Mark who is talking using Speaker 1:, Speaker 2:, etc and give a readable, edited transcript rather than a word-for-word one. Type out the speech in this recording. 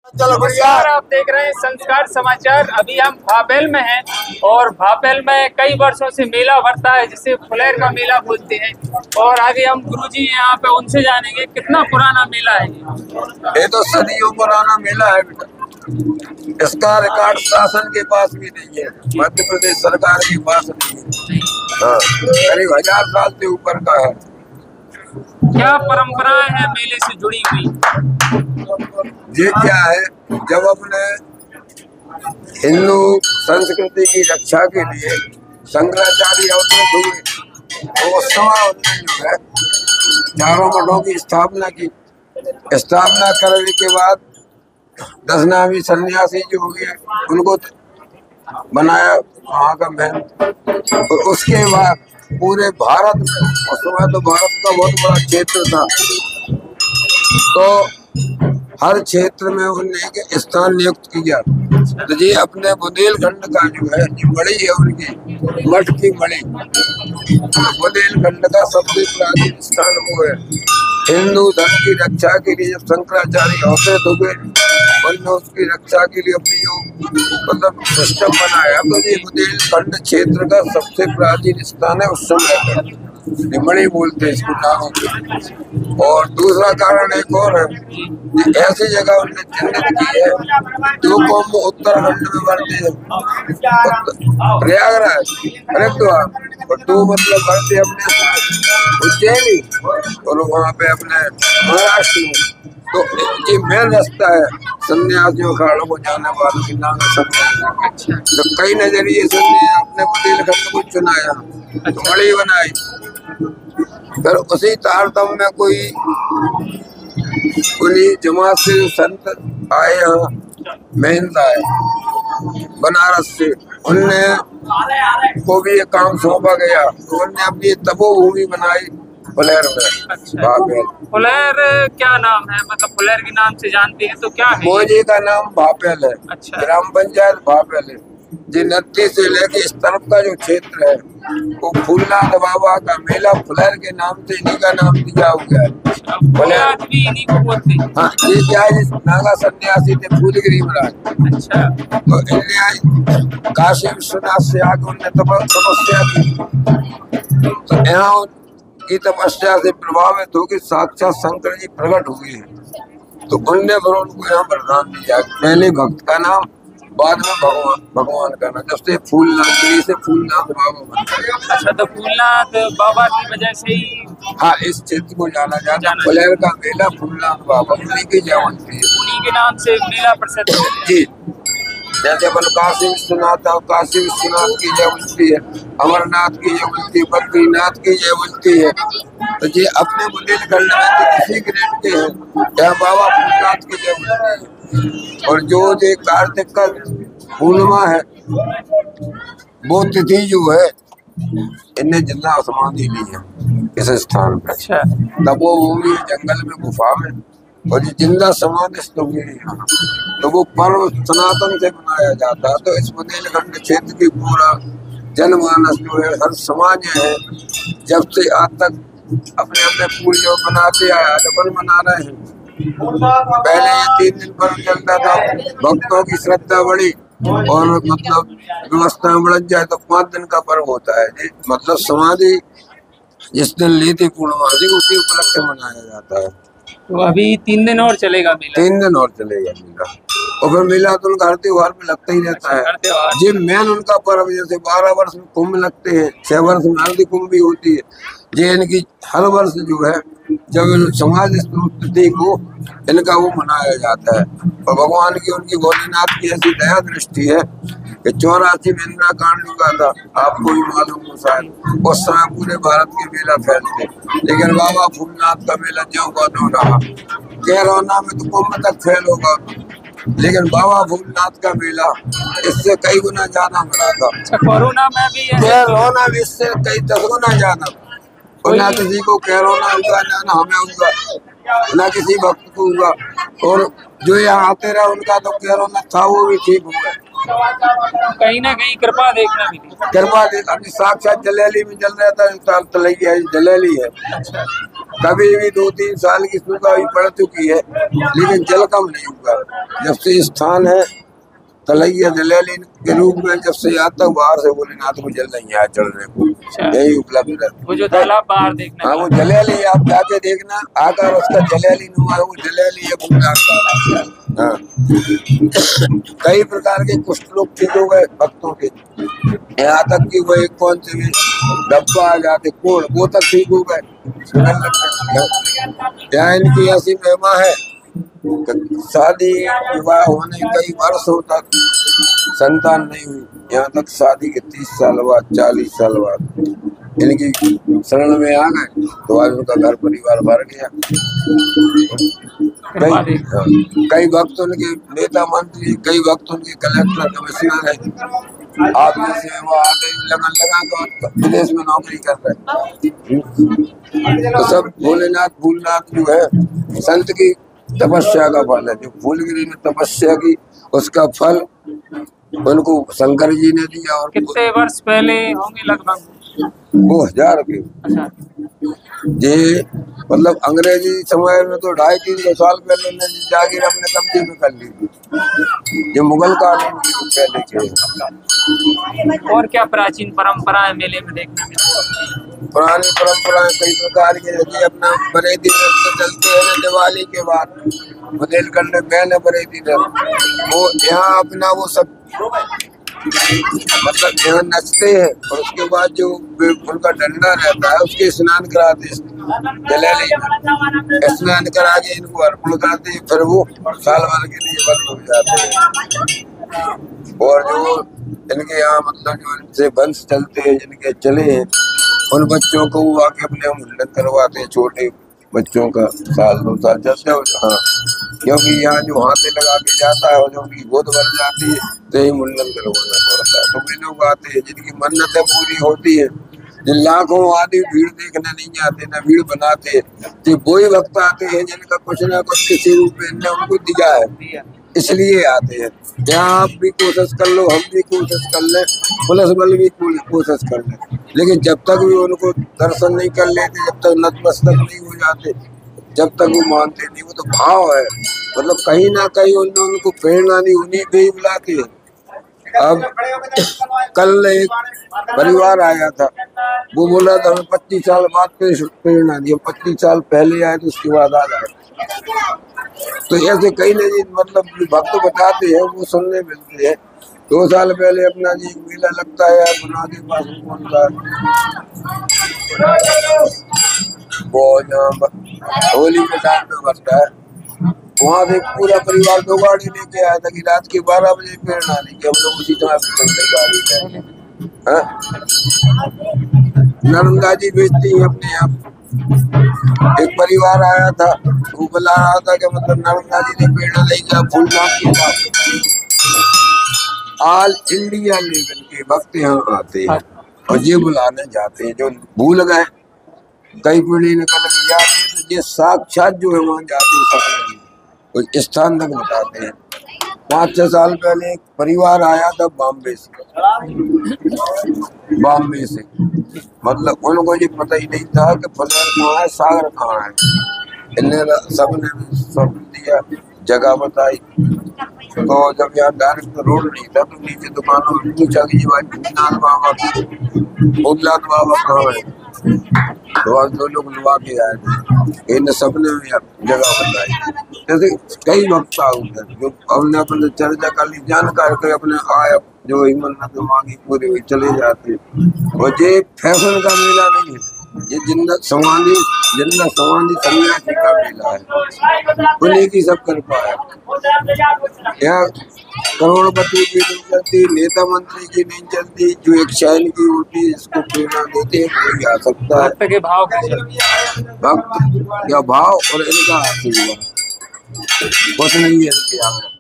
Speaker 1: नमस्कार, आप देख रहे हैं संस्कार समाचार। अभी हम भापेल में हैं और भापेल में कई वर्षों से मेला भरता है जिसे फुलेर का मेला बोलते हैं। और आगे हम गुरुजी यहाँ पे उनसे जानेंगे कितना पुराना मेला है।
Speaker 2: ये तो सदियों पुराना मेला है बेटा। इसका रिकॉर्ड शासन के पास भी नहीं है, मध्य प्रदेश सरकार के पास नहीं है। हाँ, करीब 1000 साल से ऊपर का है।
Speaker 1: क्या परंपराएं हैं मेले से जुड़ी हुई?
Speaker 2: ये क्या है, जब अपने हिंदू संस्कृति की रक्षा के लिए शंकराचार्य अवतरित हुए तो उस समय उन्होंने जो है चारों मठों की स्थापना की। स्थापना करने के बाद 10 नामी सन्यासी जो हुए उनको बनाया वहाँ का महल। और उसके बाद पूरे भारत में, उस समय तो भारत का बहुत बड़ा क्षेत्र था, तो हर क्षेत्र में उन्हें एक स्थान नियुक्त किया। तो ये अपने बुंदेलखंड का जो है ये मणि है, उनकी मठ की मणि, बुंदेलखंड का सबसे प्राचीन स्थान वो है। हिंदू धर्म की रक्षा के लिए जब शंकराचार्य अवतरित हुए, उन्होंने उसकी रक्षा के लिए अपनी जो मतलब सिस्टम बनाया, तो ये बुंदेलखंड क्षेत्र का सबसे प्राचीन स्थान है। उस समय मणि बोलते हैं इसको नामों के। और दूसरा कारण एक और है, ऐसी जगह उन्होंने चिन्हित की है जो कौम उत्तराखंड में बढ़ती है, प्रयागराज, हरिद्वार, और 2 मतलब बढ़ते अपने उज्जैनी और वहाँ पे अपने महाराष्ट्र में। तो ये मेन रास्ता है सन्यासियों अखाड़ों को जाने वालों के नाम है। तो कई नजरिए से अपने बुंदेलखंड को चुनाया, तो मणि बनाई। फिर उसी तारतम्य में कोई उन्हीं जमात से संत आए यहाँ, महंत आए बनारस से, उनने को भी ये काम सौंपा गया, तो उनने अपनी तपोभूमि बनाई फुलेर में। भापेल
Speaker 1: फुलेर क्या नाम है, मतलब फुलेर के नाम से जानते हैं तो क्या है?
Speaker 2: मौजे का नाम भापेल है।
Speaker 1: अच्छा।
Speaker 2: ग्राम पंचायत भापेल है। जी नत्ती से लेके इस तरफ का जो क्षेत्र है वो फूलनाथ बाबा का मेला फुलेर के नाम से इन्हीं का नाम दिया हुआ है।
Speaker 1: फुलेर भी इन्हीं को बोलते हैं।
Speaker 2: हाँ, ये क्या है, जिस नागा सन्यासी थे फूलगिरी महाराज।
Speaker 1: अच्छा।
Speaker 2: तो इन्हें काशी विश्वनाथ से आके उनने तपस्या की, तो यहाँ की तपस्या से प्रभावित होकर साक्षात शंकर जी प्रकट हुए हैं। तो उनने फिर उनको यहाँ पर नाम दिया, पहले भक्त का नाम, बाद में भगवान का नाम। जब से फूलनाथ से फूलनाथ बाबा बना।
Speaker 1: अच्छा, तो फूलनाथ बाबा की वजह से ही
Speaker 2: हाँ इस क्षेत्र को जाना जाता है। फुलेर का मेला फूलनाथ बाबा उन्हीं की जयंती है,
Speaker 1: उन्हीं के नाम से मेला प्रसिद्ध है
Speaker 2: जी। जैसे अपन काशी विश्वनाथ, काशी विश्वनाथ की जय बोलती है, अमरनाथ की जय बोलती है, बद्रीनाथ की जय बोलती है। तो ये अपने बुंदेलखंड में तो किसी ग्रेड के हैं, यहाँ बाबा फूलनाथ की जय बोलती है। और जो ये कार्तिक का पूर्णिमा है वो तिथि जो है इनने जिंदा समाधि ली है इस स्थान पर।
Speaker 1: अच्छा।
Speaker 2: तपोभूमि जंगल में गुफा में, और ये जिंदा समाधि हुई है यहाँ। तो वो पर्व सनातन से मनाया जाता है। तो इस बुंदेलखंड क्षेत्र की पूरा जनमानस जो है, हर समाज है, जब से आज तक अपने अपने पूर्वजों बनाते आया, अपन मना रहे हैं। पहले ये 3 दिन पर्व चलता था, भक्तों की श्रद्धा बढ़ी और मतलब व्यवस्था बढ़ जाए तो 5 दिन का पर्व होता है जी। मतलब समाधि जिस दिन ली थी पूर्णमासी, उसी उपलक्ष्य मनाया जाता है।
Speaker 1: तो अभी 3 दिन और चलेगा मेला?
Speaker 2: 3 दिन और चलेगा मेला। और फिर मेला तो उनका हर त्योहार में लगता ही रहता है। ये मेन उनका पर्व, जैसे 12 वर्ष में कुंभ लगते हैं, 6 वर्ष में हल्दी कुंभ भी होती है। ये इनकी हर वर्ष जो है जब समाज तिथि को इनका वो मनाया जाता है। और भगवान की, उनकी भोलेनाथ की ऐसी दया दृष्टि है कि 84 में इंदिरा कांड हुआ था, आपको भी मालूम हो शायद। उस समय पूरे भारत के मेला फैलते, लेकिन बाबा फूलनाथ का मेला ज्यों का त्यों रहा। कोरोना में तो कुंभ तक फैल होगा, लेकिन बाबा भूलनाथ का मेला इससे कई गुना ज्यादा बड़ा था।
Speaker 1: अच्छा, कोरोना में भी
Speaker 2: कोरोना में इससे कई 10 गुना ज्यादा। ना किसी को कोरोना हुआ, ना हमें हुआ, ना किसी भक्त को हुआ। और जो यहाँ आते रहे उनका तो कोरोना था वो भी ठीक हुआ।
Speaker 1: कहीं ना कहीं कृपा देखना मिली।
Speaker 2: कृपा देख, अभी साक्षात जलेली में जल रहा था, तलैया जलेली है।
Speaker 1: अच्छा।
Speaker 2: कभी भी 2-3 साल की सूखा भी पड़ चुकी है, लेकिन जल कम नहीं हुआ। जब से स्थान है तलैया जलेली के रूप में, जब से आता बाहर से भोलेनाथ को जल नहीं आया चढ़ने को, यही उपलब्ध है।
Speaker 1: वो जो तालाब बाहर देखना,
Speaker 2: हाँ वो जलेली आप जाके देखना, आकर उसका जलेली नुमा है, वो जलेली है भोलेनाथ का। हाँ कई प्रकार के कुष्ठ रोग ठीक हो गए भक्तों के, यहाँ तक कि वो एक कौन से भी डब्बा आ जाते कोड़, वो तक ठीक हो गए। यहाँ इनकी ऐसी महिमा है, शादी विवाह होने कई वर्षों तक संतान नहीं हुई, यहाँ तक शादी के 30 साल बाद 40 साल बाद इनकी शरण में आ गए तो आज उनका घर परिवार भर गया। कई भक्त उनके नेता मंत्री, कई भक्त उनके कलेक्टर कमिश्नर है। आप जैसे वो आगे लगन लगा तो विदेश में नौकरी कर रहे, तो सब भोलेनाथ भूलनाथ जो है संत की तपस्या का फल है। जो भूलगिरी में तपस्या की उसका फल उनको शंकर जी ने दिया। और
Speaker 1: कितने वर्ष पहले होंगे लगभग?
Speaker 2: वो 1000 के।
Speaker 1: अच्छा।
Speaker 2: ये मतलब अंग्रेजी समय में तो 250-300 साल पहले ने जागीर अपने कब्जे में कर ली थी। ये मुगल काल में पहले के।
Speaker 1: और क्या प्राचीन परंपराएं मेले में देखने में?
Speaker 2: पुरानी परंपराएं कई प्रकार की, जैसे अपना बरेती नृत्य चलते हैं ना दिवाली के बाद, बुंदेलखंड में बरेती नृत्य, वो यहाँ अपना वो सब मतलब यहाँ नचते हैं। और उसके बाद जो उनका डंडा रहता है उसके स्नान कराते जलेली में, स्नान करा के इनको अर्पण करते हैं, फिर वो साल भर के लिए बंद हो जाते हैं। और जो इनके यहाँ मतलब जो इनसे वंश चलते हैं, जिनके चले हैं, उन बच्चों को वो आके अपने मुंडन करवाते हैं, छोटे बच्चों का 1-2 साल चलते हो। हाँ क्योंकि यहाँ जो हाथे लगा के जाता है और जो उनकी गोद भर जाती है तो ही मुंडन करवाना पड़ता है। तो वे लोग आते हैं जिनकी मन्नतें पूरी होती है, जिन लाखों आदमी भीड़ देखने नहीं आते, ना भीड़ बनाते, तो वही भक्त आते हैं जिनका कुछ ना कुछ किसी रूप में इनने उनको दिया है, इसलिए आते हैं। यहाँ आप भी कोशिश कर लो, हम भी कोशिश कर ले, पुलिस बल भी कोशिश कर ले, लेकिन जब तक भी उनको दर्शन नहीं कर लेते, जब तक नतमस्तक नहीं हो जाते, जब तक वो मानते नहीं, वो तो भाव है। मतलब कहीं ना कहीं उनको प्रेरणा नहीं, उन्हीं पे ही बुलाती है। अब कल एक परिवार आया था, वो बोला था हमें 25 साल बाद प्रेरणा दी, 25 साल पहले आए तो उसके बाद आ जाए। तो ऐसे कई नहीं मतलब भक्त बताते हैं, वो सुनने मिलते हैं। 2 साल पहले अपना जी मेला लगता है बना के पास वो यहाँ होली के टाइम में बढ़ता है, वहाँ से पूरा परिवार 2 गाड़ी लेके आया था कि रात के 12 बजे प्रेरणा दी कि हम लोग उसी तरह गाड़ी नर्मदा जी बेचती है अपने आप। एक परिवार आया था, वो बुला रहा था कि मतलब नर्मदा जी ने प्रेरणा दी क्या फूलनाथ के साथ। ऑल इंडिया लेवल के भक्त यहाँ आते हैं और ये बुलाने जाते हैं, जो भूल गए कई पीढ़ी निकल गया, तो ये साक्षात जो है वहाँ जाते हैं, कुछ स्थान तक बताते हैं। 5-6 साल पहले एक परिवार आया था बॉम्बे से, मतलब उनको ये पता ही नहीं था कि फलेर कहाँ है, सागर कहाँ है। इन्हें सबने सब दिया, जगह बताई। तो जब यहाँ डायरेक्ट रोड नहीं था तो नीचे दुकानों में पूछा कि भूतनाथ बाबा कहाँ है, तो आज 2 लोग लुआ के आए थे, इन सबने जगह बताई। जैसे कई वक्त होते हैं जो हमने अपने चर्चा कर ली, जानकार के अपने आए जो हिम्मत मांगी पूरी हुई चले जाते। और ये फैशन का मेला नहीं है, ये जिंदा समाधि सन्यासी का मेला है, उन्हीं की सब कृपा है। यहाँ करोड़पति की नहीं चलती, नेता मंत्री की नहीं चलती, जो एक शहर की होती है इसको प्रेरणा देते हैं, कोई आ सकता है।
Speaker 1: भक्त के भाव
Speaker 2: भक्त या भाव और इनका आशीर्वाद कुछ नहीं है इनके यहाँ।